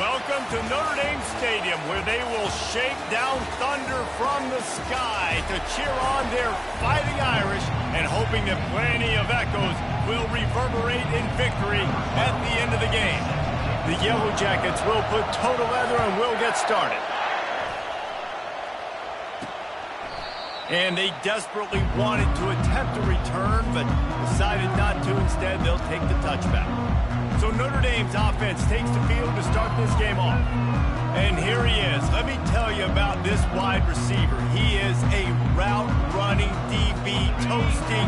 Welcome to Notre Dame Stadium, where they will shake down thunder from the sky to cheer on their Fighting Irish and hoping that plenty of echoes will reverberate in victory at the end of the game. The Yellow Jackets will put toe to leather and will get started. And they desperately wanted to attempt a return, but decided not to. Instead, they'll take the touchback. So Notre Dame's offense takes the field to start this game off. And here he is. Let me tell you about this wide receiver. He is a route-running, DB, toasting,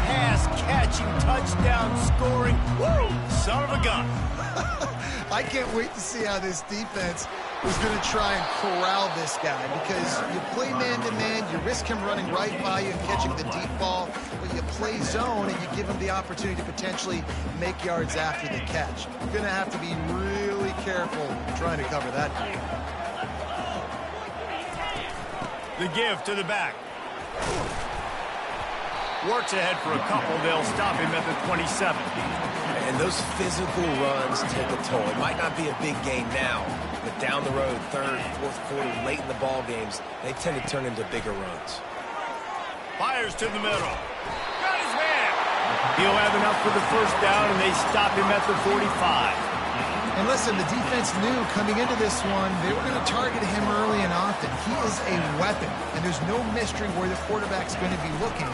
pass-catching, touchdown-scoring, woo, son of a gun. I can't wait to see how this defense is going to try and corral this guy, because you play man-to-man, you risk him running right by you and catching the deep ball, but you play zone and you give him the opportunity to potentially make yards after the catch. You're going to have to be really careful trying to cover that. The give to the back. Works ahead for a couple. They'll stop him at the 27. And those physical runs take a toll. It might not be a big gain now, but down the road, third, fourth quarter, late in the ball games, they tend to turn into bigger runs. Fires to the middle. Got his man. He'll have enough for the first down, and they stop him at the 45. And listen, the defense knew coming into this one, they were going to target him early and often. He is a weapon, and there's no mystery where the quarterback's going to be looking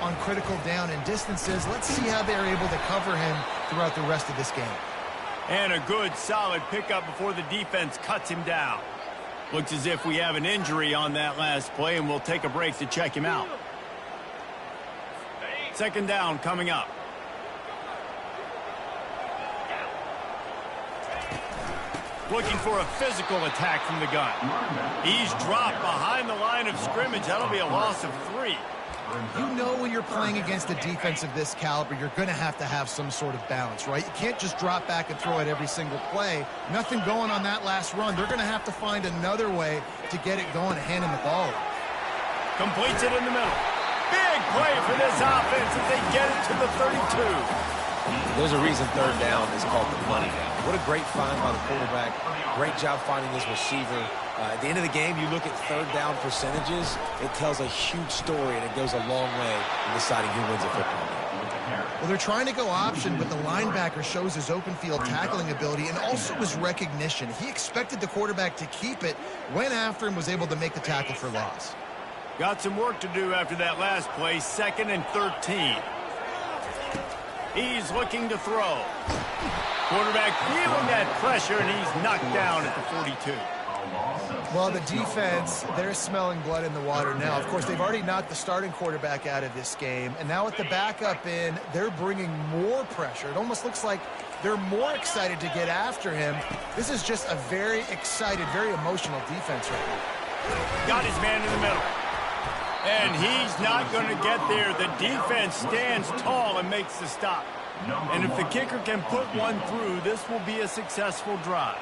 on critical down and distances. Let's see how they're able to cover him throughout the rest of this game. And a good, solid pickup before the defense cuts him down. Looks as if we have an injury on that last play, and we'll take a break to check him out. Second down coming up. Looking for a physical attack from the gun. He's dropped behind the line of scrimmage. That'll be a loss of 3. You know, when you're playing against a defense of this caliber, you're going to have some sort of balance, right? You can't just drop back and throw it every single play. Nothing going on that last run. They're going to have to find another way to get it going and hand him the ball. Completes it in the middle. Big play for this offense as they get it to the 32. There's a reason third down is called the money down. What a great find by the quarterback. Great job finding his receiver. At the end of the game, you look at third down percentages, it tells a huge story, and it goes a long way in deciding who wins a football game. Well, they're trying to go option, but the linebacker shows his open field tackling ability and also his recognition. He expected the quarterback to keep it, went after him, was able to make the tackle for loss. Got some work to do after that last play, 2nd and 13. He's looking to throw. Quarterback feeling that pressure, and he's knocked down at the 42. Well, the defense, they're smelling blood in the water now. Of course, they've already knocked the starting quarterback out of this game, and now with the backup in, they're bringing more pressure. It almost looks like they're more excited to get after him. This is just a very excited, very emotional defense right now. Got his man in the middle. And he's not going to get there. The defense stands tall and makes the stop. And if the kicker can put one through, this will be a successful drive.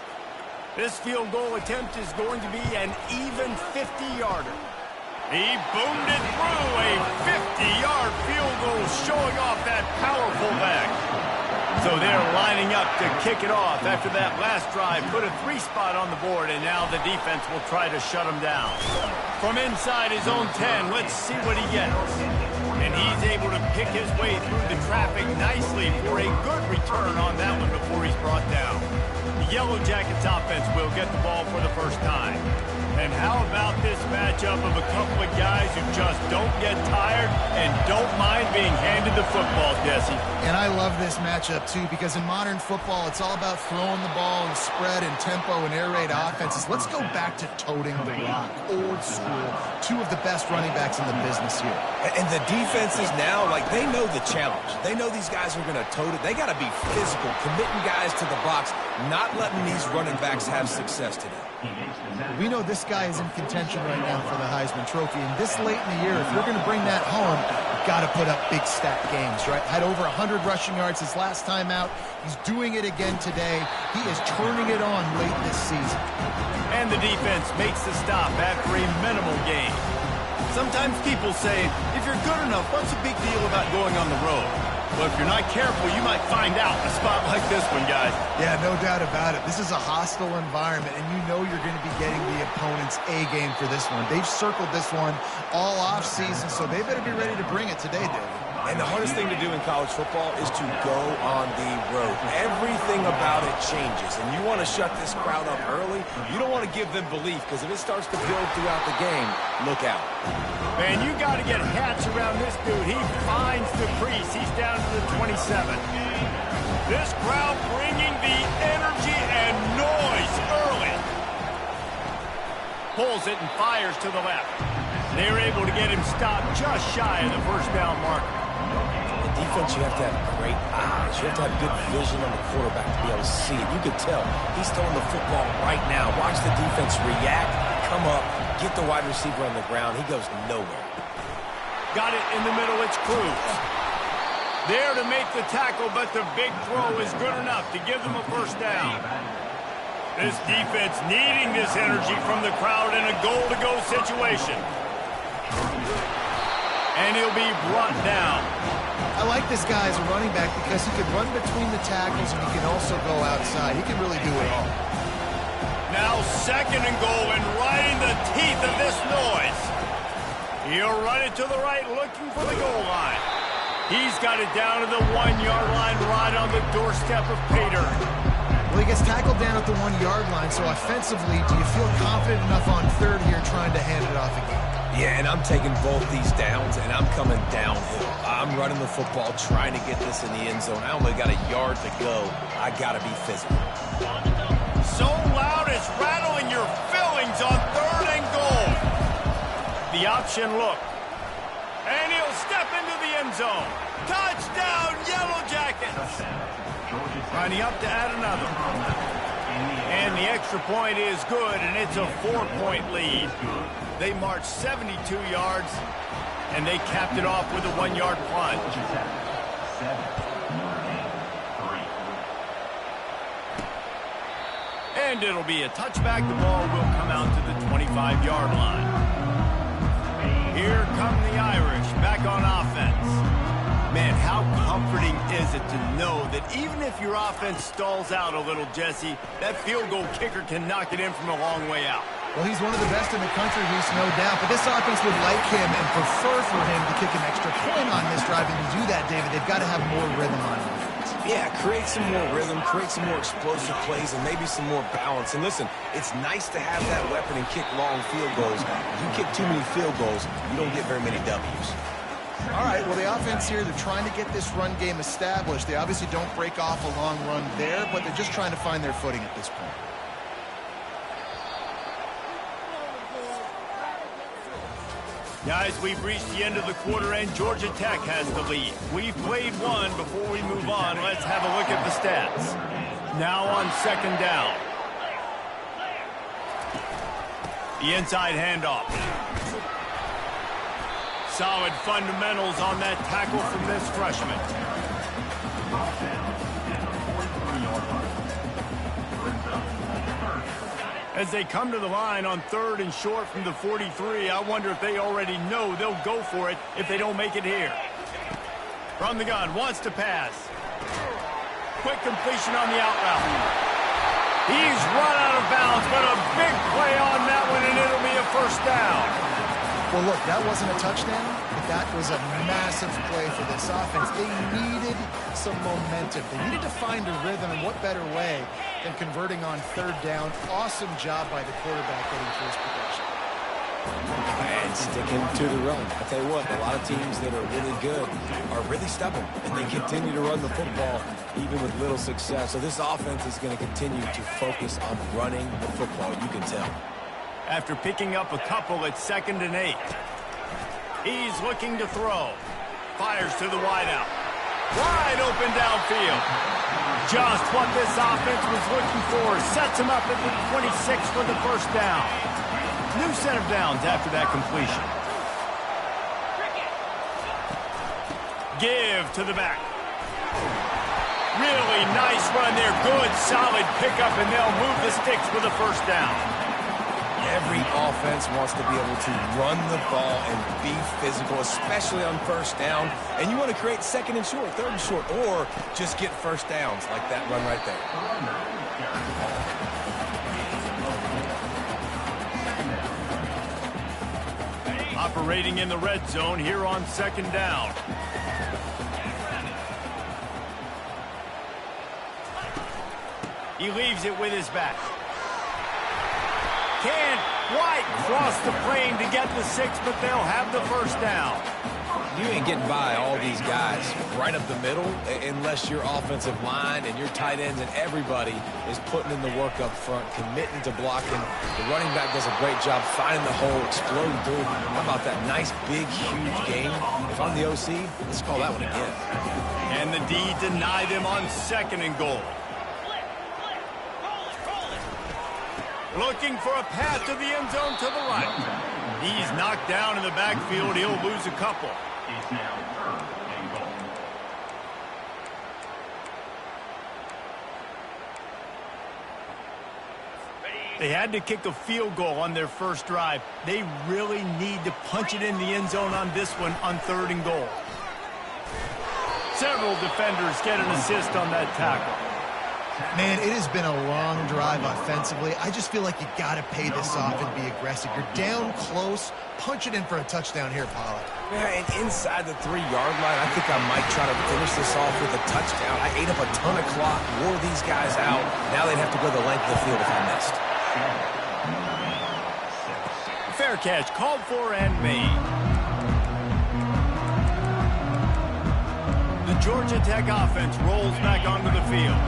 This field goal attempt is going to be an even 50-yarder. He boomed it through, a 50-yard field goal showing off that powerful leg. So they're lining up to kick it off after that last drive. Put a 3-spot on the board, and now the defense will try to shut him down. From inside his own 10, let's see what he gets. And he's able to pick his way through the traffic nicely for a good return on that one before he's brought down. The Yellow Jackets offense will get the ball for the first time. And how about this matchup of a couple of guys who just don't get tired and don't mind being handed the football, Jesse? And I love this matchup, too, because in modern football, it's all about throwing the ball and spread and tempo and air raid offenses. Let's go back to toting the rock, old school, 2 of the best running backs in the business here. And the defenses now, like, they know the challenge. They know these guys are going to tote it. They got to be physical, committing guys to the box, not letting these running backs have success today. We know this guy is in contention right now for the Heisman Trophy, and this late in the year, if you're going to bring that home, you've got to put up big stat games, right? Had over 100 rushing yards his last time out. He's doing it again today. He is turning it on late this season. And the defense makes the stop after a minimal gain. Sometimes people say, if you're good enough, what's the big deal about going on the road? But if you're not careful, you might find out a spot like this one, guys. Yeah, no doubt about it. This is a hostile environment, and you know you're going to be getting the opponent's A game for this one. They've circled this one all off season, so they better be ready to bring it today, David. And the hardest thing to do in college football is to go on the road. Everything about it changes, and you want to shut this crowd up early. You don't want to give them belief, because if it starts to build throughout the game, look out. Man, you got to get hats around this dude. He finds the crease. He's down to the 27. This crowd bringing the energy and noise early. Pulls it and fires to the left. They're able to get him stopped just shy of the first down marker. Defense, you have to have great eyes. You have to have good vision on the quarterback to be able to see it. You can tell he's throwing the football right now. Watch the defense react, come up, get the wide receiver on the ground. He goes nowhere. Got it in the middle. It's Cruz. There to make the tackle, but the big throw is good enough to give them a first down. This defense needing this energy from the crowd in a goal-to-go situation. And he'll be brought down. I like this guy as a running back because he can run between the tackles and he can also go outside. He can really do it all. Now second and goal and right in the teeth of this noise. He'll run it to the right looking for the goal line. He's got it down to the 1-yard line right on the doorstep of Pater. Well, he gets tackled down at the 1-yard line, so offensively, do you feel confident enough on third here trying to hand it off again? Yeah, and I'm taking both these downs, and I'm coming downhill. I'm running the football, trying to get this in the end zone. I only got a yard to go. I got to be physical. So loud it's rattling your fillings on third and goal. The option look. And he'll step into the end zone. Touchdown, Yellow Jackets. Lining up to add another. And the extra point is good, and it's a 4-point lead. They marched 72 yards, and they capped it off with a 1-yard punt. And it'll be a touchback. The ball will come out to the 25-yard line. Here come the Irish back on offense. Man, how comforting is it to know that even if your offense stalls out a little, Jesse, that field goal kicker can knock it in from a long way out. Well, he's one of the best in the country, Reese, no doubt. But this offense would like him and prefer for him to kick an extra point on this drive. And to do that, David, they've got to have more rhythm on offense. Yeah, create some more rhythm, create some more explosive plays, and maybe some more balance. And listen, it's nice to have that weapon and kick long field goals. If you kick too many field goals, you don't get very many W's. All right, well, the offense here, they're trying to get this run game established. They obviously don't break off a long run there, but they're just trying to find their footing at this point. Guys, we've reached the end of the quarter, and Georgia Tech has the lead. We've played one. Before we move on, let's have a look at the stats. Now on second down. The inside handoff. Solid fundamentals on that tackle from this freshman. As they come to the line on third and short from the 43, I wonder if they already know they'll go for it if they don't make it here. From the gun, wants to pass. Quick completion on the out route. He's run out of bounds, but a big play on that one, and it'll be a first down. Well, look, that wasn't a touchdown, but that was a massive play for this offense. They needed some momentum. They needed to find a rhythm, and what better way than converting on third down. Awesome job by the quarterback getting first production. And sticking to the run. I tell you what, a lot of teams that are really good are really stubborn, and they continue to run the football even with little success. So this offense is going to continue to focus on running the football, you can tell. After picking up a couple at 2nd and 8. He's looking to throw. Fires to the wideout. Wide open downfield. Just what this offense was looking for. Sets him up at the 26 for the first down. New set of downs after that completion. Give to the back. Really nice run there. Good, solid pickup, and they'll move the sticks for the first down. Every offense wants to be able to run the ball and be physical, especially on first down. And you want to create second and short, third and short, or just get first downs like that run right there. Operating in the red zone here on second down. He leaves it with his back. Can White cross the plane to get the 6, but they'll have the first down. You ain't getting by all these guys right up the middle unless your offensive line and your tight ends and everybody is putting in the work up front, committing to blocking. The running back does a great job finding the hole, exploding through. How about that nice, big, huge game? If I'm the OC, let's call that one again. And the D deny them on second and goal. Looking for a path to the end zone to the right. He's knocked down in the backfield. He'll lose a couple. They had to kick a field goal on their first drive. They really need to punch it in the end zone on this one on third and goal. Several defenders get an assist on that tackle. Man, it has been a long drive offensively. I just feel like you got to pay this off and be aggressive. You're down close. Punch it in for a touchdown here, Pollard. Yeah, and inside the 3-yard line, I think I might try to finish this off with a touchdown. I ate up a ton of clock, wore these guys out. Now they'd have to go the length of the field if I missed. Fair catch, called for and made. The Georgia Tech offense rolls back onto the field.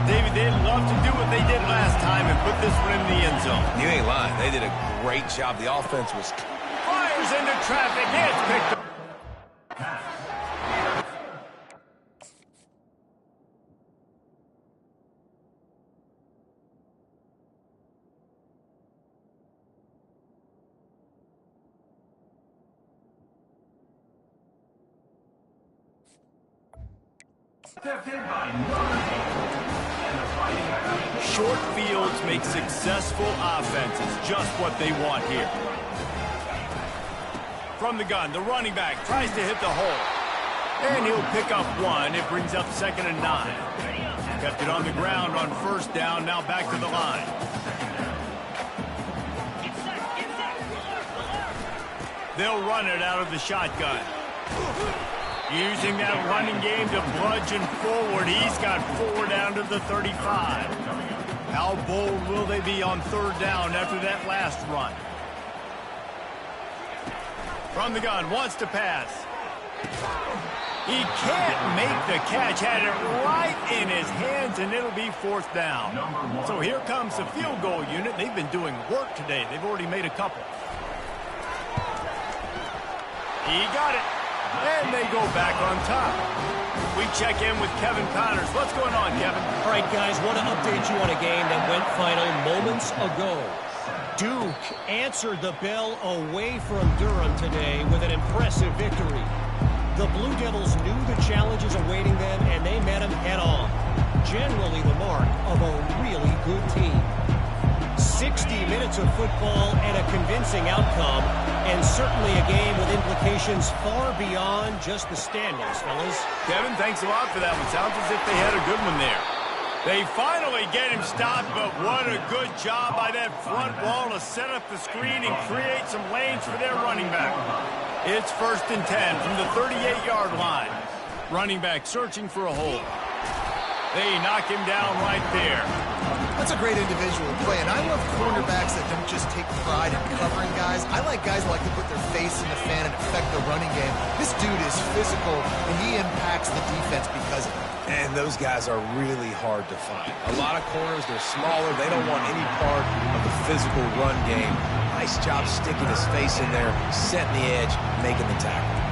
David, they'd love to do what they did last time and put this one in the end zone. You ain't lying. They did a great job. The offense was... Fires into traffic. It's picked up. Short fields make successful offenses just what they want here. From the gun, the running back tries to hit the hole. And he'll pick up one. It brings up 2nd and 9. Kept it on the ground on first down, now back to the line. They'll run it out of the shotgun. Using that running game to bludgeon forward. He's got 4 down to the 35. How bold will they be on third down after that last run? From the gun, wants to pass. He can't make the catch. Had it right in his hands, and it'll be 4th down. So here comes the field goal unit. They've been doing work today. They've already made a couple. He got it. And they go back on top. We check in with Kevin Connors. What's going on, Kevin? All right, guys, want to update you on a game that went final moments ago. Duke answered the bell away from Durham today with an impressive victory. The Blue Devils knew the challenges awaiting them, and they met them head-on. Generally the mark of a really good team. 60 minutes of football and a convincing outcome, and certainly a game with implications far beyond just the standings, fellas. Kevin, thanks a lot for that one. Sounds as if they had a good one there. They finally get him stopped, but what a good job by that front wall to set up the screen and create some lanes for their running back. It's 1st and 10 from the 38-yard line. Running back searching for a hole. They knock him down right there. That's a great individual play, and I love cornerbacks that don't just take pride in covering guys. I like guys who like to put their face in the fan and affect the running game. This dude is physical, and he impacts the defense because of it. And those guys are really hard to find. A lot of corners, they're smaller. They don't want any part of the physical run game. Nice job sticking his face in there, setting the edge, making the tackle.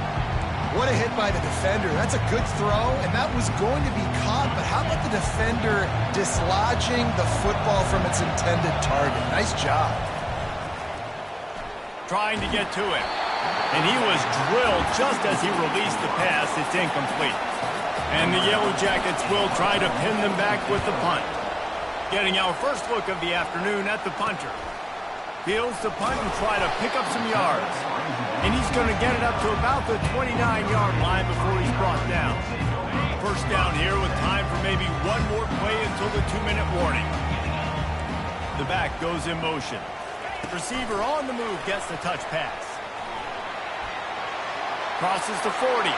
What a hit by the defender. That's a good throw, and that was going to be caught, but how about the defender dislodging the football from its intended target? Nice job. Trying to get to it. And he was drilled just as he released the pass. It's incomplete. And the Yellow Jackets will try to pin them back with the punt. Getting our first look of the afternoon at the punter. Fields to punt and try to pick up some yards. And he's going to get it up to about the 29-yard line before he's brought down. First down here with time for maybe one more play until the 2-minute warning. The back goes in motion. Receiver on the move gets the touch pass. Crosses to 40.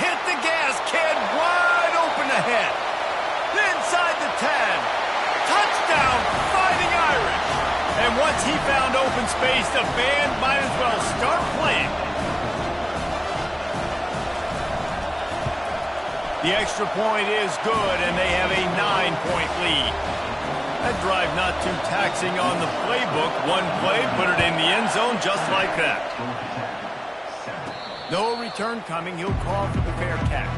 Hit the gas, kid. Wide open ahead. Inside the 10. Touchdown, Fighting Irish. And once he found open space, the band might as well start playing. The extra point is good, and they have a 9-point lead. That drive not too taxing on the playbook. One play, put it in the end zone just like that. No return coming. He'll call for the fair catch.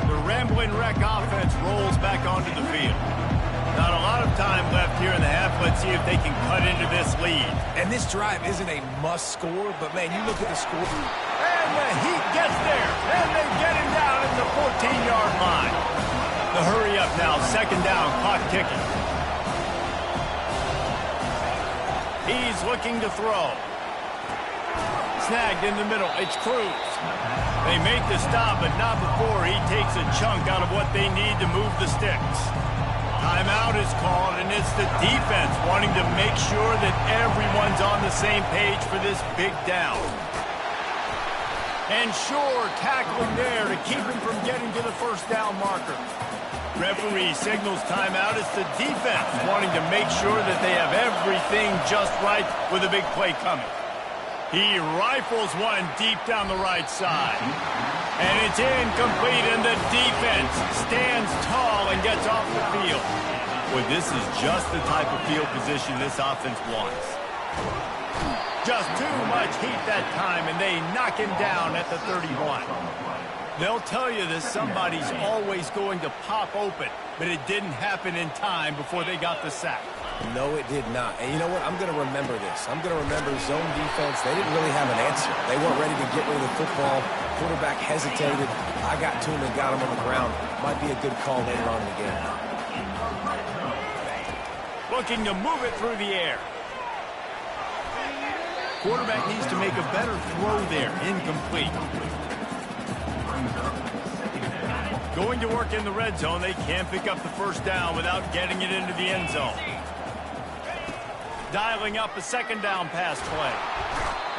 The Rambling Wreck offense rolls back onto the field. Not a lot of time left here in the half. Let's see if they can cut into this lead. And this drive isn't a must score, but, man, you look at the score. And the Heat gets there. And they get him down at the 14-yard line. The hurry up now. Second down. Clock ticking. He's looking to throw. Snagged in the middle. It's Cruz. They make the stop, but not before he takes a chunk out of what they need to move the sticks. Timeout is called, and it's the defense wanting to make sure that everyone's on the same page for this big down. And sure, tackling there to keep him from getting to the first down marker. Referee signals timeout. It's the defense wanting to make sure that they have everything just right with a big play coming. He rifles one deep down the right side. And it's incomplete, and the defense stands tall and gets off the field. Boy, this is just the type of field position this offense wants. Just too much heat that time, and they knock him down at the 31. They'll tell you that somebody's always going to pop open, but it didn't happen in time before they got the sack. No, it did not. And you know what? I'm going to remember this. I'm going to remember zone defense. They didn't really have an answer. They weren't ready to get rid of the football. Quarterback hesitated. I got to him and got him on the ground. Might be a good call later on in the game. Looking to move it through the air. Quarterback needs to make a better throw there. Incomplete. Going to work in the red zone. They can't pick up the first down without getting it into the end zone. Dialing up a second down pass play.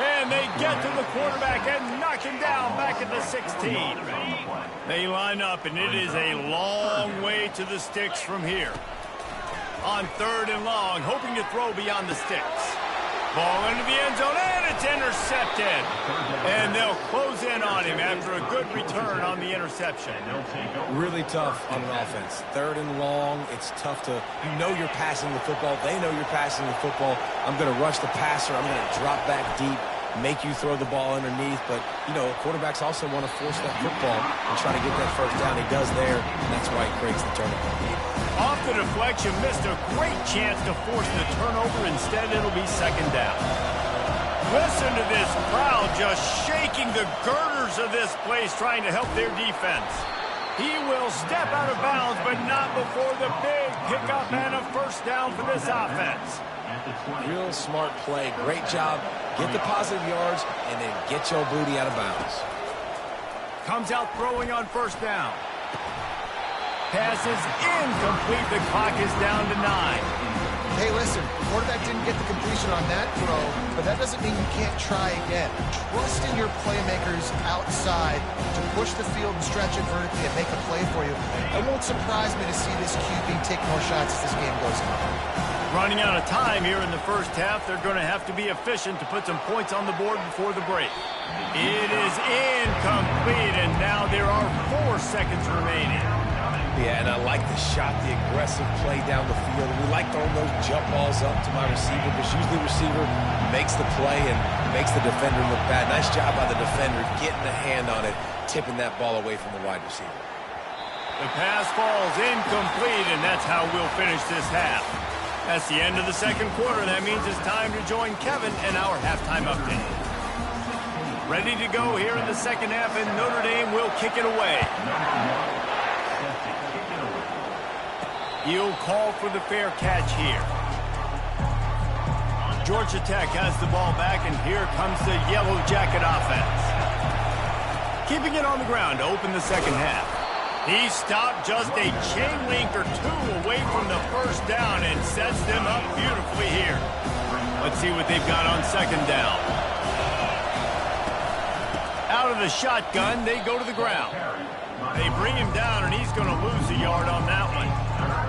And they get to the quarterback and knock him down back at the 16. They line up, and it is a long way to the sticks from here. On third and long, hoping to throw beyond the sticks. Ball into the end zone, and it's intercepted. And they'll close in on him after a good return on the interception. Really tough on an offense. Third and long, it's tough to, you know you're passing the football. They know you're passing the football. I'm going to rush the passer. I'm going to drop back deep, make you throw the ball underneath. But, you know, quarterbacks also want to force that football and try to get that first down. He does there, and that's why he creates the turnover. Off the deflection, missed a great chance to force the turnover. Instead, it'll be second down. Listen to this crowd just shaking the girders of this place, trying to help their defense. He will step out of bounds, but not before the big pickup and a first down for this offense. Real smart play. Great job. Get the positive yards, and then get your booty out of bounds. Comes out throwing on first down. Pass is incomplete. The clock is down to 9. Hey, listen, quarterback didn't get the completion on that throw, but that doesn't mean you can't try again. Trust in your playmakers outside to push the field and stretch it vertically and make a play for you. It won't surprise me to see this QB take more shots as this game goes on. Running out of time here in the first half. They're going to have to be efficient to put some points on the board before the break. It is incomplete, and now there are 4 seconds remaining. Yeah, and I like the shot, the aggressive play down the field. We like throwing those jump balls up to my receiver, because usually the receiver makes the play and makes the defender look bad. Nice job by the defender getting a hand on it, tipping that ball away from the wide receiver. The pass falls incomplete, and that's how we'll finish this half. That's the end of the second quarter. That means it's time to join Kevin and our halftime update. Ready to go here in the second half, and Notre Dame will kick it away. He'll call for the fair catch here. Georgia Tech has the ball back, and here comes the Yellow Jacket offense. Keeping it on the ground to open the second half. He stopped just a chain link or two away from the first down and sets them up beautifully here. Let's see what they've got on second down. Out of the shotgun, they go to the ground. They bring him down, and he's going to lose a yard on that one.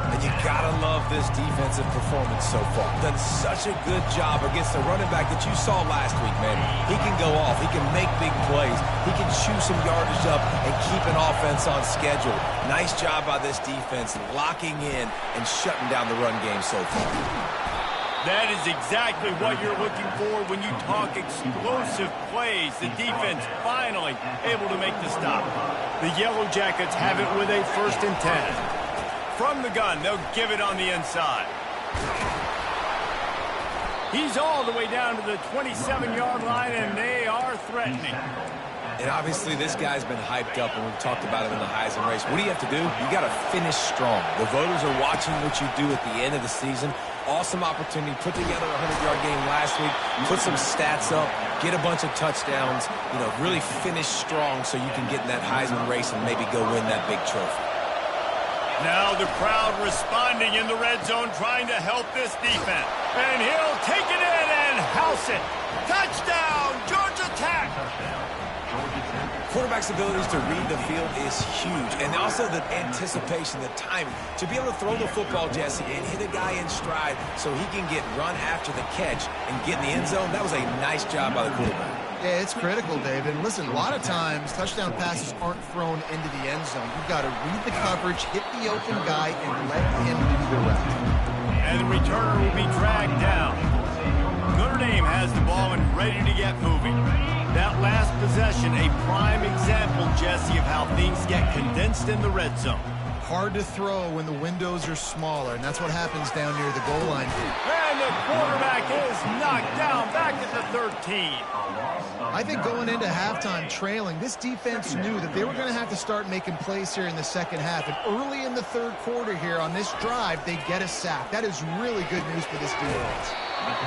And you gotta love this defensive performance so far. Done such a good job against the running back that you saw last week, man. He can go off. He can make big plays. He can chew some yardage up and keep an offense on schedule. Nice job by this defense locking in and shutting down the run game so far. That is exactly what you're looking for when you talk explosive plays. The defense finally able to make the stop. The Yellow Jackets have it with a 1st and 10. From the gun, they'll give it on the inside. He's all the way down to the 27-yard line, and they are threatening. And obviously, this guy's been hyped up, and we've talked about it in the Heisman race. What do you have to do? You got to finish strong. The voters are watching what you do at the end of the season. Awesome opportunity. Put together a 100-yard game last week. Put some stats up. Get a bunch of touchdowns. You know, really finish strong so you can get in that Heisman race and maybe go win that big trophy. Now the crowd responding in the red zone, trying to help this defense. And he'll take it in and house it. Touchdown, Georgia Tech! Quarterback's abilities to read the field is huge. And also the anticipation, the timing. To be able to throw the football, Jesse, and hit a guy in stride so he can get run after the catch and get in the end zone, that was a nice job by the quarterback. Yeah, it's critical, David. And listen, a lot of times touchdown passes aren't thrown into the end zone. You've got to read the coverage, hit the open guy, and let him do the rest. And the returner will be dragged down. Notre Dame has the ball and ready to get moving. That last possession, a prime example, Jesse, of how things get condensed in the red zone. Hard to throw when the windows are smaller, and that's what happens down near the goal line. And the quarterback is knocked down back at the 13. I think going into halftime trailing, this defense knew that they were going to have to start making plays here in the second half. And early in the third quarter here on this drive, they get a sack. That is really good news for this defense.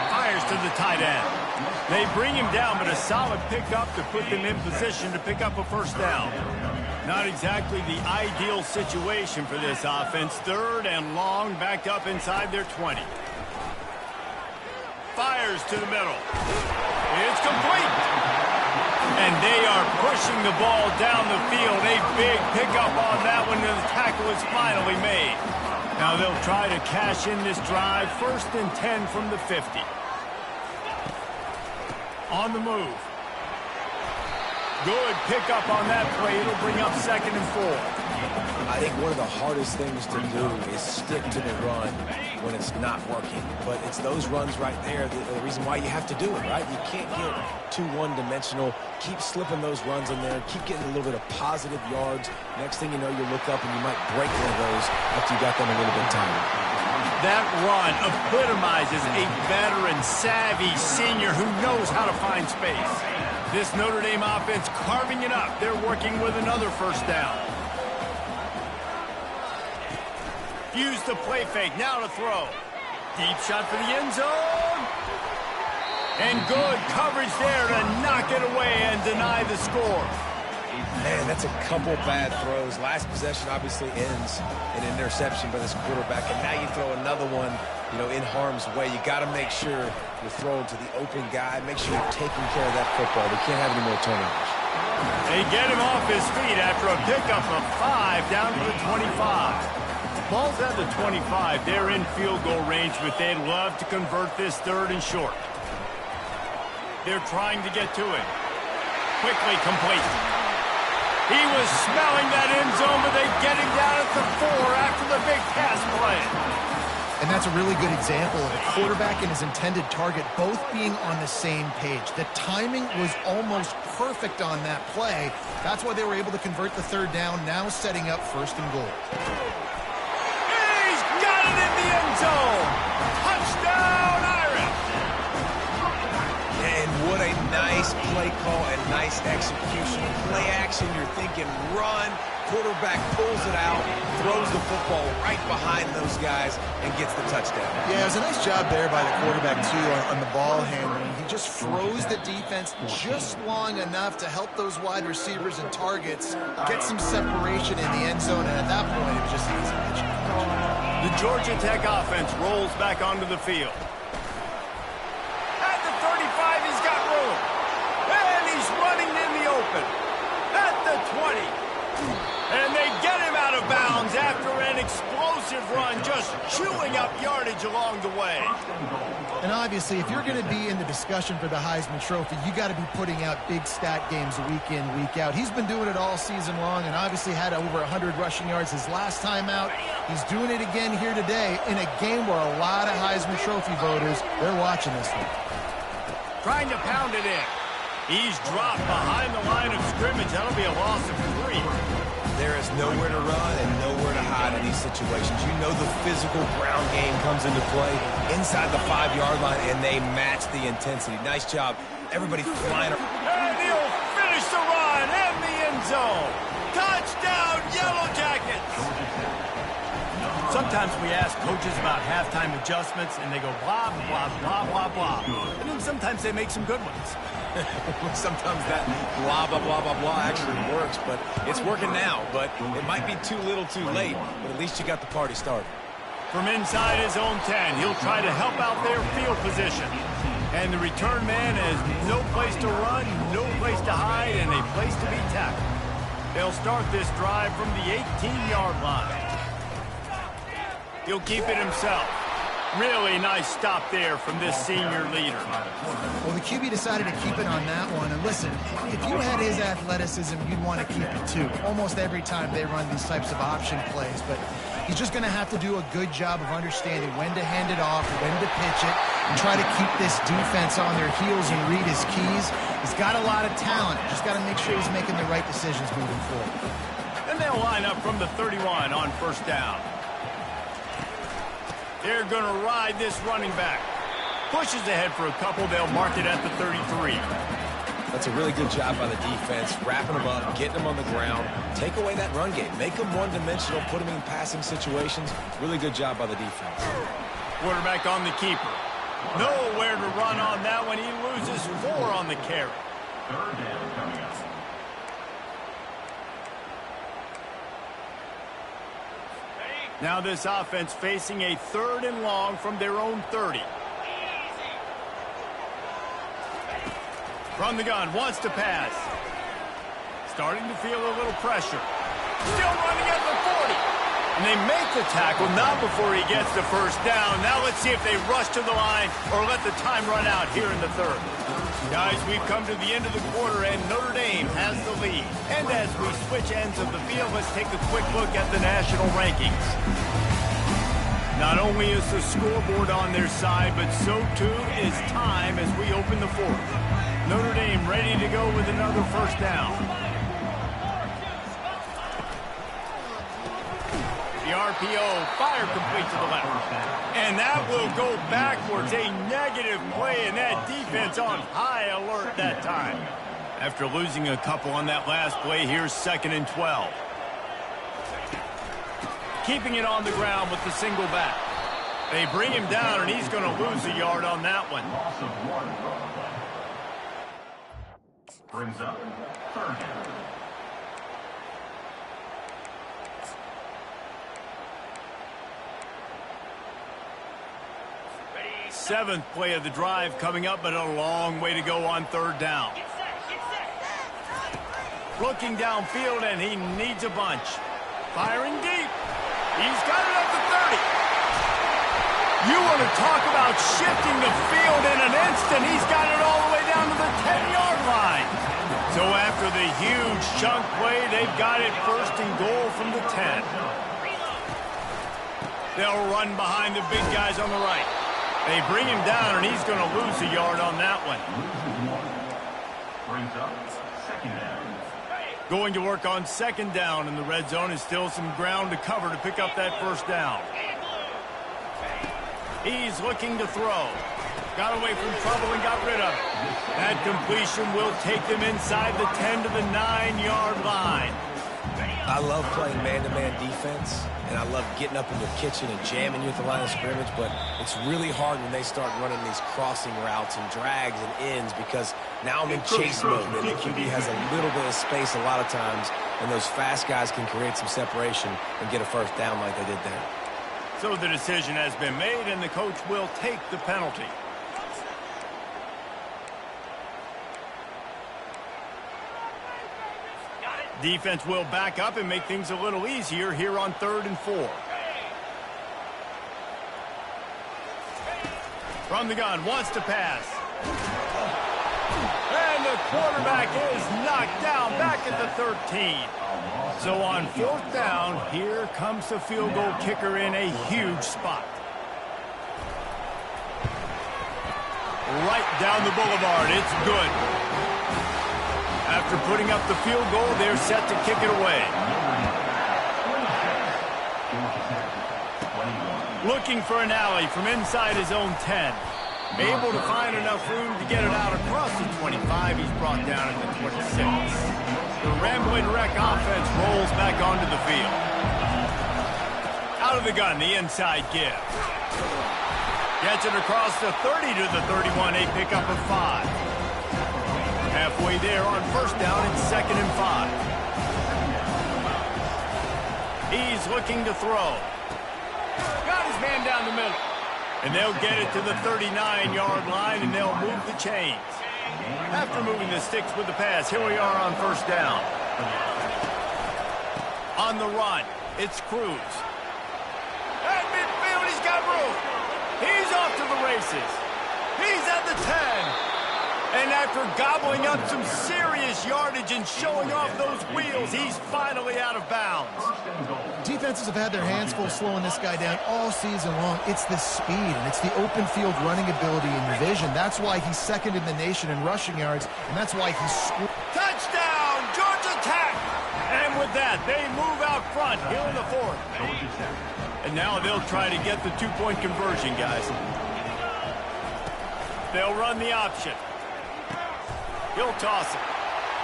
Fires to the tight end. They bring him down, but a solid pickup to put them in position to pick up a first down. Not exactly the ideal situation for this offense. 3rd and long, backed up inside their 20. Fires to the middle. It's complete. And they are pushing the ball down the field. A big pickup on that one, and the tackle is finally made. Now they'll try to cash in this drive. 1st and 10 from the 50. On the move. Good pickup on that play. It'll bring up 2nd and 4. I think one of the hardest things to do is stick to the run when it's not working. But it's those runs right there the reason why you have to do it, right? You can't get too one-dimensional. Keep slipping those runs in there. Keep getting a little bit of positive yards. Next thing you know, you look up and you might break one of those after you got them a little bit tired. That run epitomizes a veteran, savvy senior who knows how to find space. This Notre Dame offense carving it up. They're working with another first down. Use the play fake. Now to throw. Deep shot for the end zone. And good coverage there to knock it away and deny the score. Man, that's a couple bad throws. Last possession obviously ends in an interception by this quarterback, and now you throw another one, you know, in harm's way. You got to make sure you're throwing to the open guy. Make sure you're taking care of that football. We can't have any more turnovers. They get him off his feet after a pickup of 5 down to the 25. Ball's at the 25. They're in field goal range, but they'd love to convert this 3rd and short. They're trying to get to it. Quickly complete. He was smelling that end zone, but they get him down at the 4 after the big pass play. And that's a really good example of a quarterback and his intended target both being on the same page. The timing was almost perfect on that play. That's why they were able to convert the 3rd down, now setting up 1st and goal. He's got it in the end zone. Touchdown, Irish. And what a nice play call and nice execution. Play action, you're thinking run, quarterback pulls it out, throws the football right behind those guys, and gets the touchdown. Yeah, it was a nice job there by the quarterback, too, on the ball handling. He just froze the defense just long enough to help those wide receivers and targets get some separation in the end zone, and at that point, it was just an easy pitch. The Georgia Tech offense rolls back onto the field. At the 35, he's got room. And he's running in the open. At the 20. And they get him out of bounds after an explosive run, just chewing up yardage along the way. And obviously, if you're going to be in the discussion for the Heisman Trophy, you got to be putting out big stat games week in, week out. He's been doing it all season long and obviously had over 100 rushing yards his last time out. He's doing it again here today in a game where a lot of Heisman Trophy voters, they're watching this one. Trying to pound it in. He's dropped behind the line of scrimmage. That'll be a loss of 3. There is nowhere to run and nowhere to hide in these situations. You know the physical ground game comes into play inside the 5-yard line, and they match the intensity. Nice job. Everybody flying. And he'll finish the run and the end zone. Touchdown, Yellow Jackets. Sometimes we ask coaches about halftime adjustments, and they go blah, blah, blah, blah, blah. And then sometimes they make some good ones. Sometimes that blah, blah, blah, blah, blah actually works, but it's working now. But it might be too little too late, but at least you got the party started. From inside his own 10, he'll try to help out their field position. And the return man has no place to run, no place to hide, and a place to be tackled. They'll start this drive from the 18-yard line. He'll keep it himself. Really nice stop there from this senior leader. Well, the QB decided to keep it on that one. And listen, if you had his athleticism, you'd want to keep it too. Almost every time they run these types of option plays. But he's just going to have to do a good job of understanding when to hand it off, when to pitch it, and try to keep this defense on their heels and read his keys. He's got a lot of talent. Just got to make sure he's making the right decisions moving forward. And they'll line up from the 31 on first down. They're going to ride this running back. Pushes ahead for a couple. They'll mark it at the 33. That's a really good job by the defense, wrapping them up, getting them on the ground. Take away that run game. Make them one-dimensional, put them in passing situations. Really good job by the defense. Quarterback on the keeper. Nowhere to run on that one. He loses 4 on the carry. Third down coming up. Now this offense facing a 3rd and long from their own 30. From the gun, wants to pass. Starting to feel a little pressure. Still running at the 40. And they make the tackle, not before he gets the first down. Now let's see if they rush to the line or let the time run out here in the 3rd. Guys, we've come to the end of the quarter, and Notre Dame has the lead. And as we switch ends of the field, let's take a quick look at the national rankings. Not only is the scoreboard on their side, but so too is time as we open the 4th. Notre Dame ready to go with another first down. The RPO, fire complete to the left. And that will go backwards. A negative play, and that defense on high alert that time. After losing a couple on that last play, here's 2nd and 12. Keeping it on the ground with the single back. They bring him down, and he's going to lose a yard on that one. Loss of 1. Brings up 3rd down. 7th play of the drive coming up, but a long way to go on 3rd down. Looking downfield, and he needs a bunch. Firing deep. He's got it at the 30. You want to talk about shifting the field in an instant. He's got it all the way down to the 10-yard line. So after the huge chunk play, they've got it 1st and goal from the 10. They'll run behind the big guys on the right. They bring him down, and he's going to lose a yard on that one. Brings up 2nd down. Going to work on 2nd down in the red zone. Is still some ground to cover to pick up that first down. He's looking to throw. Got away from trouble and got rid of it. That completion will take them inside the 10 to the 9-yard line. I love playing man-to-man defense, and I love getting up in your kitchen and jamming you at the line of scrimmage, but it's really hard when they start running these crossing routes and drags and ends because now I'm in chase mode, and the QB has a little bit of space a lot of times, and those fast guys can create some separation and get a first down like they did there. So the decision has been made, and the coach will take the penalty. Defense will back up and make things a little easier here on 3rd and 4. From the gun, wants to pass. And the quarterback is knocked down back at the 13. So on 4th down, here comes the field goal kicker in a huge spot. Right down the boulevard, it's good. After putting up the field goal, they're set to kick it away. Looking for an alley from inside his own 10. Able to find enough room to get it out across the 25. He's brought down at the 26. The Rambling Wreck offense rolls back onto the field. Out of the gun, the inside give. Gets it across the 30 to the 31. A pickup of 5. Halfway there on 1st down, it's 2nd and 5. He's looking to throw. Got his man down the middle. And they'll get it to the 39-yard line, and they'll move the chains. After moving the sticks with the pass, here we are on 1st down. On the run, it's Cruz. At midfield, he's got room. He's off to the races. He's at the 10. And after gobbling up some serious yardage and showing off those wheels, he's finally out of bounds. Defenses have had their hands full slowing this guy down all season long. It's the speed, and it's the open field running ability and vision. That's why he's 2nd in the nation in rushing yards, and that's why he's... Touchdown, Georgia Tech! And with that, they move out front here in the 4th. And now they'll try to get the 2-point conversion, guys. They'll run the option. He'll toss it.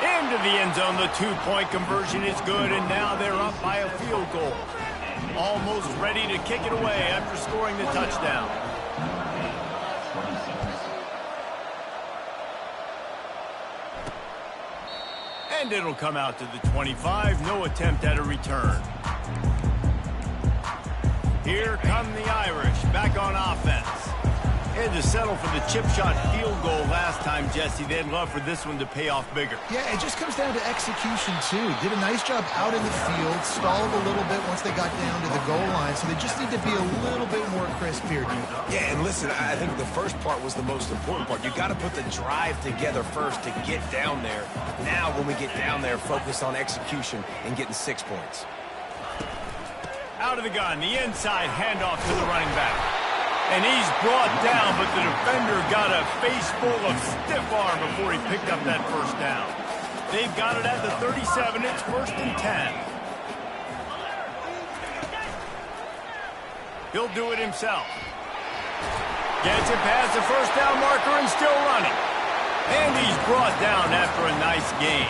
Into the end zone, the 2-point conversion is good, and now they're up by a field goal. Almost ready to kick it away after scoring the touchdown. And it'll come out to the 25. No attempt at a return. Here come the Irish back on offense. Had to settle for the chip shot field goal last time, Jesse. They'd love for this one to pay off bigger. Yeah, it just comes down to execution, too. Did a nice job out in the field, stalled a little bit once they got down to the goal line, so they just need to be a little bit more crisp here, dude. Yeah, and listen, I think the first part was the most important part. You got to put the drive together first to get down there. Now, when we get down there, focus on execution and getting 6 points. Out of the gun, the inside handoff to the running back. And he's brought down, but the defender got a face full of stiff arm before he picked up that first down. They've got it at the 37. It's 1st and 10. He'll do it himself. Gets it past the first down marker and still running. And he's brought down after a nice gain.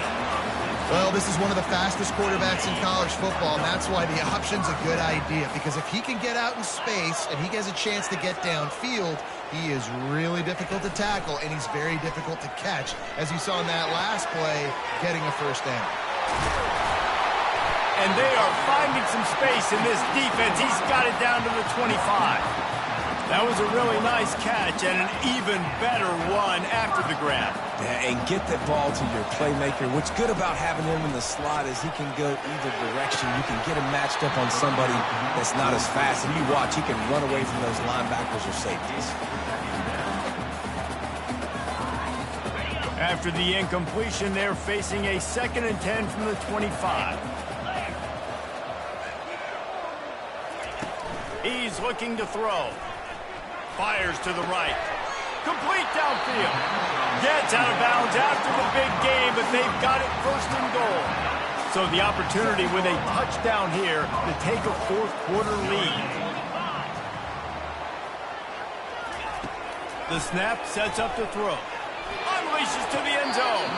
Well, this is one of the fastest quarterbacks in college football, and that's why the option's a good idea, because if he can get out in space and he has a chance to get downfield, he is really difficult to tackle, and he's very difficult to catch, as you saw in that last play, getting a first down. And they are finding some space in this defense. He's got it down to the 25. That was a really nice catch and an even better run after the grab. Yeah, and get the ball to your playmaker. What's good about having him in the slot is he can go either direction. You can get him matched up on somebody that's not as fast, and you watch, he can run away from those linebackers or safeties. After the incompletion, they're facing a 2nd and 10 from the 25. He's looking to throw. Fires to the right. Complete downfield. Gets out of bounds after the big game, but they've got it 1st and goal. So the opportunity with a touchdown here to take a 4th quarter lead. The snap sets up the throw. unleashes to the end zone.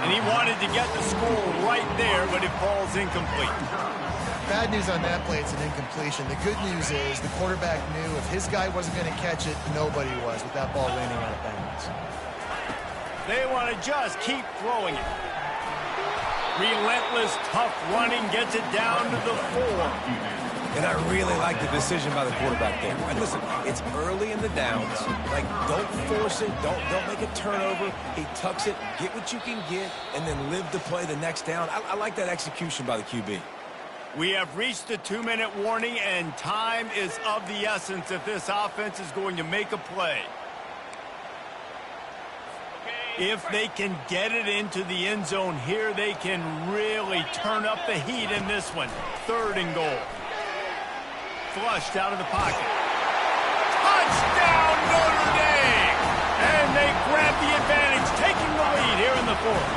And he wanted to get the score right there, but it falls incomplete. Bad news on that play, it's an incompletion. The good news is the quarterback knew if his guy wasn't going to catch it, nobody was with that ball landing out of bounds. They want to just keep throwing it. Relentless, tough running gets it down to the 4. And I really like the decision by the quarterback there. And listen, it's early in the downs. Like, don't force it. Don't make a turnover. He tucks it, get what you can get, and then live to play the next down. I like that execution by the QB. We have reached the 2-minute warning, and time is of the essence if this offense is going to make a play. If they can get it into the end zone here, they can really turn up the heat in this one. 3rd and goal. Flushed out of the pocket. Touchdown, Notre Dame! And they grab the advantage, taking the lead here in the 4th.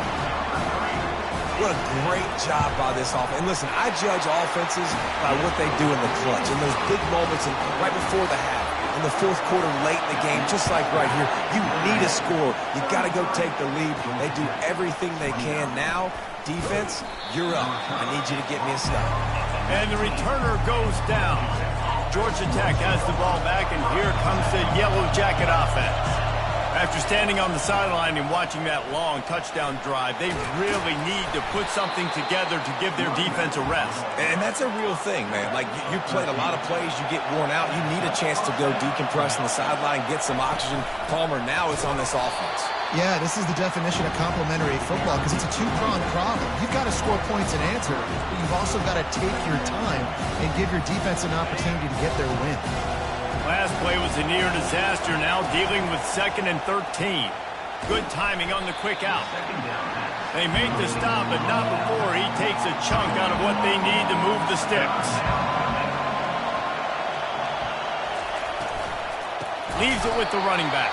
What a great job by this offense. And listen, I judge offenses by what they do in the clutch, in those big moments and right before the half, in the 4th quarter, late in the game, just like right here. You need a score. You got to go take the lead. They do everything they can. Now, defense, you're up. I need you to get me a stop. And the returner goes down. Georgia Tech has the ball back, and here comes the Yellow Jacket offense. After standing on the sideline and watching that long touchdown drive, they really need to put something together to give their defense a rest. And that's a real thing, man. Like, you played a lot of plays, you get worn out. You need a chance to go decompress on the sideline, get some oxygen. Palmer, now it's on this offense. Yeah, this is the definition of complementary football because it's a two-pronged problem. You've got to score points and answer, but you've also got to take your time and give your defense an opportunity to get their win. Last play was a near disaster, now dealing with 2nd and 13. Good timing on the quick out. They make the stop, but not before he takes a chunk out of what they need to move the sticks. Leaves it with the running back.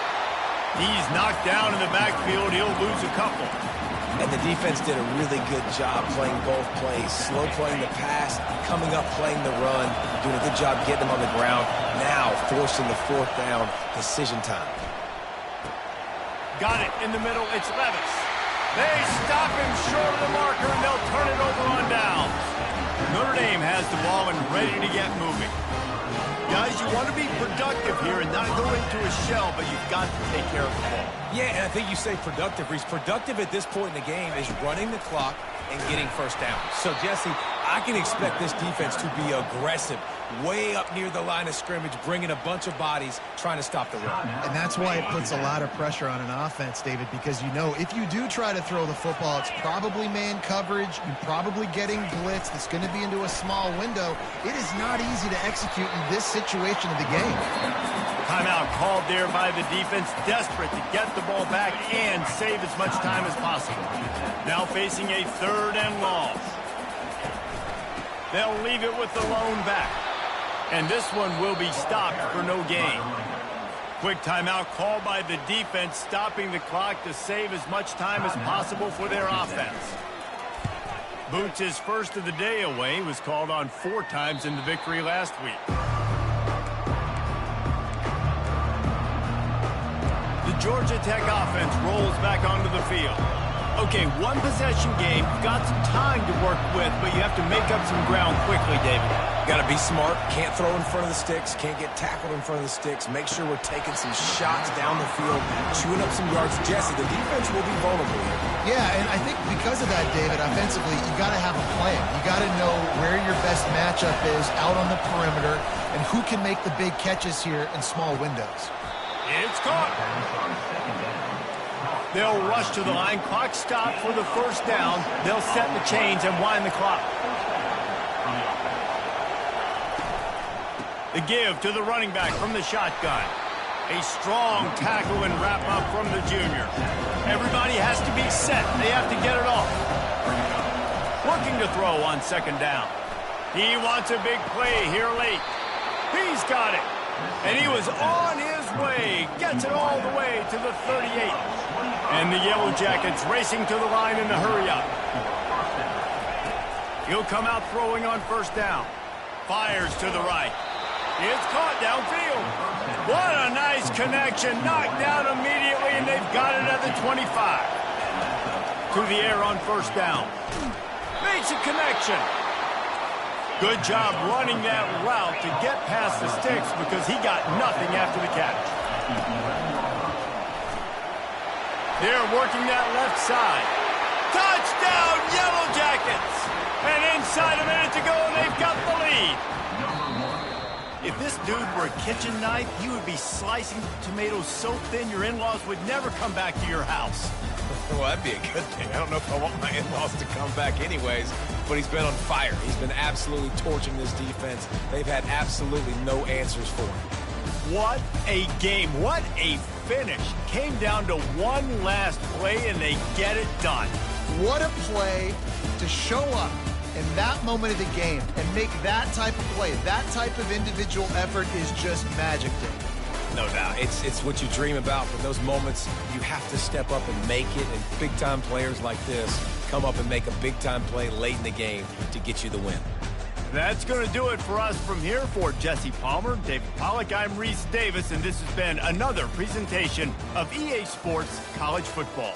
He's knocked down in the backfield. He'll lose a couple. And the defense did a really good job playing both plays. Slow playing the pass, coming up playing the run, doing a good job getting them on the ground. Now forcing the 4th down, decision time. Got it in the middle. It's Levis. They stop him short of the marker, and they'll turn it over on downs. Notre Dame has the ball and ready to get moving. Guys, you want to be productive here and not go into a shell, but you've got to take care of the ball. Yeah, and I think you say productive, Reese. Productive at this point in the game is running the clock and getting 1st down. So, Jesse, I can expect this defense to be aggressive, way up near the line of scrimmage, bringing a bunch of bodies, trying to stop the run. And that's why it puts a lot of pressure on an offense, David, because you know if you do try to throw the football, it's probably man coverage, you're probably getting blitz, it's going to be into a small window. It is not easy to execute in this situation of the game. Timeout called there by the defense, desperate to get the ball back and save as much time as possible. Now facing a 3rd and long. They'll leave it with the lone back. And this one will be stopped for no gain. Quick timeout called by the defense, stopping the clock to save as much time as possible for their offense. Boots, his 1st of the day away, was called on 4 times in the victory last week. The Georgia Tech offense rolls back onto the field. Okay, 1 possession game. You've got some time to work with, but you have to make up some ground quickly, David. Got to be smart. Can't throw in front of the sticks. Can't get tackled in front of the sticks. Make sure we're taking some shots down the field, chewing up some yards. Jesse, the defense will be vulnerable here. Yeah, and I think because of that, David, offensively, you got to have a plan. You got to know where your best matchup is out on the perimeter and who can make the big catches here in small windows. It's caught. They'll rush to the line. Clock stopped for the 1st down. They'll set the chains and wind the clock. The give to the running back from the shotgun. A strong tackle and wrap up from the junior. Everybody has to be set. They have to get it off. Working to throw on 2nd down. He wants a big play here late. He's got it. And he was on his way. Gets it all the way to the 38. And the Yellow Jackets racing to the line in the hurry-up. He'll come out throwing on 1st down. Fires to the right. It's caught downfield. What a nice connection. Knocked down immediately, and they've got it at the 25. To the air on first down. Makes a connection. Good job running that route to get past the sticks because he got nothing after the catch. They're working that left side. Touchdown, Yellow Jackets! And inside a minute to go, and they've got the lead. If this dude were a kitchen knife, he would be slicing tomatoes so thin your in-laws would never come back to your house. Well, that'd be a good thing. I don't know if I want my in-laws to come back anyways, but he's been on fire. He's been absolutely torching this defense. They've had absolutely no answers for him. What a game. What a finish. Came down to one last play, and they get it done. What a play to show up in that moment of the game and make that type of play. That type of individual effort is just magic, Dave. No doubt. It's what you dream about, but those moments you have to step up and make it, and big-time players like this come up and make a big-time play late in the game to get you the win. That's going to do it for us from here. For Jesse Palmer, David Pollack, I'm Reese Davis, and this has been another presentation of EA Sports College Football.